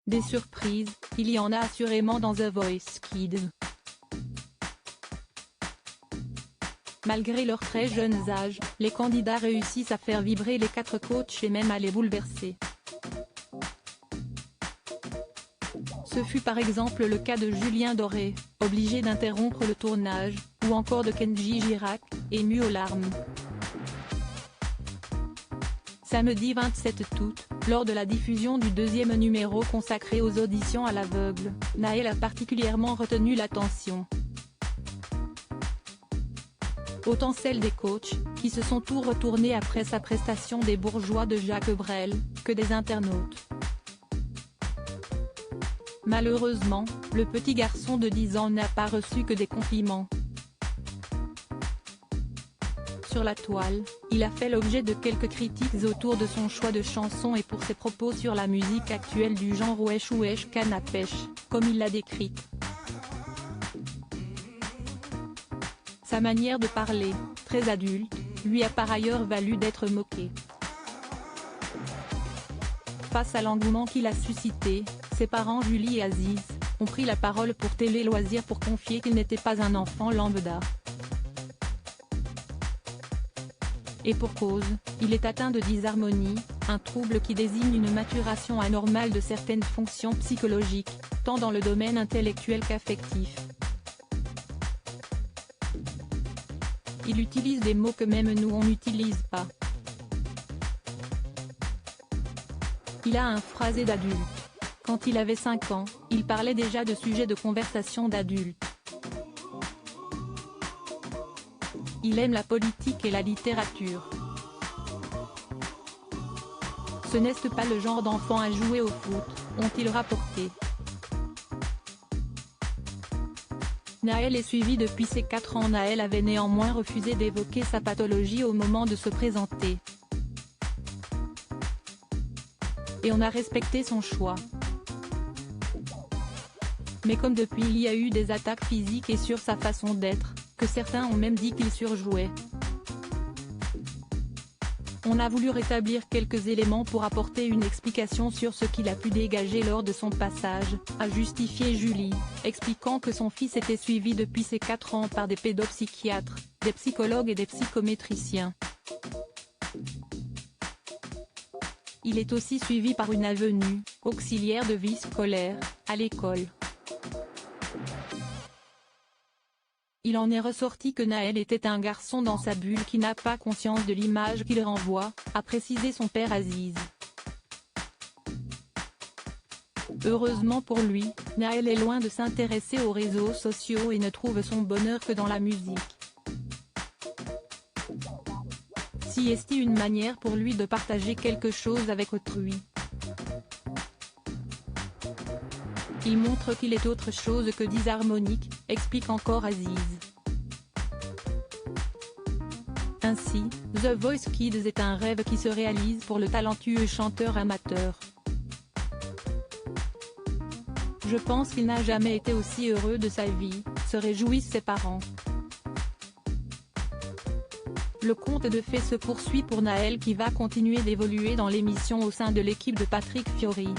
Des surprises, il y en a assurément dans The Voice Kids. Malgré leur très jeunes âges, les candidats réussissent à faire vibrer les 4 coachs et même à les bouleverser. Ce fut par exemple le cas de Julien Doré, obligé d'interrompre le tournage, ou encore de Kenji Girac, ému aux larmes. Samedi 27 août, lors de la diffusion du 2e numéro consacré aux auditions à l'aveugle, Naël a particulièrement retenu l'attention. Autant celle des coachs, qui se sont tout retournés après sa prestation des bourgeois de Jacques Brel, que des internautes. Malheureusement, le petit garçon de 10 ans n'a pas reçu que des compliments. Sur la toile, il a fait l'objet de quelques critiques autour de son choix de chansons et pour ses propos sur la musique actuelle du genre wesh wesh canne à pêche, comme il l'a décrite. Sa manière de parler, très adulte, lui a par ailleurs valu d'être moqué. Face à l'engouement qu'il a suscité, ses parents Julie et Aziz ont pris la parole pour Télé Loisirs pour confier qu'il n'était pas un enfant lambda. Et pour cause, il est atteint de dysharmonie, un trouble qui désigne une maturation anormale de certaines fonctions psychologiques, tant dans le domaine intellectuel qu'affectif. Il utilise des mots que même nous on n'utilise pas. Il a un phrasé d'adulte. Quand il avait 5 ans, il parlait déjà de sujets de conversation d'adultes. Il aime la politique et la littérature. Ce n'est pas le genre d'enfant à jouer au foot, ont-ils rapporté. Naël est suivi depuis ses 4 ans. Naël avait néanmoins refusé d'évoquer sa pathologie au moment de se présenter. Et on a respecté son choix. Mais comme depuis il y a eu des attaques physiques et sur sa façon d'être, que certains ont même dit qu'il surjouait. On a voulu rétablir quelques éléments pour apporter une explication sur ce qu'il a pu dégager lors de son passage, a justifié Julie, expliquant que son fils était suivi depuis ses 4 ans par des pédopsychiatres, des psychologues et des psychométriciens. Il est aussi suivi par une avenue, auxiliaire de vie scolaire, à l'école. Il en est ressorti que Naël était un garçon dans sa bulle qui n'a pas conscience de l'image qu'il renvoie, a précisé son père Aziz. Heureusement pour lui, Naël est loin de s'intéresser aux réseaux sociaux et ne trouve son bonheur que dans la musique. Si est une manière pour lui de partager quelque chose avec autrui. Il montre qu'il est autre chose que disharmonique, explique encore Aziz. Ainsi, The Voice Kids est un rêve qui se réalise pour le talentueux chanteur amateur. Je pense qu'il n'a jamais été aussi heureux de sa vie, se réjouissent ses parents. Le conte de fées se poursuit pour Naël qui va continuer d'évoluer dans l'émission au sein de l'équipe de Patrick Fiori.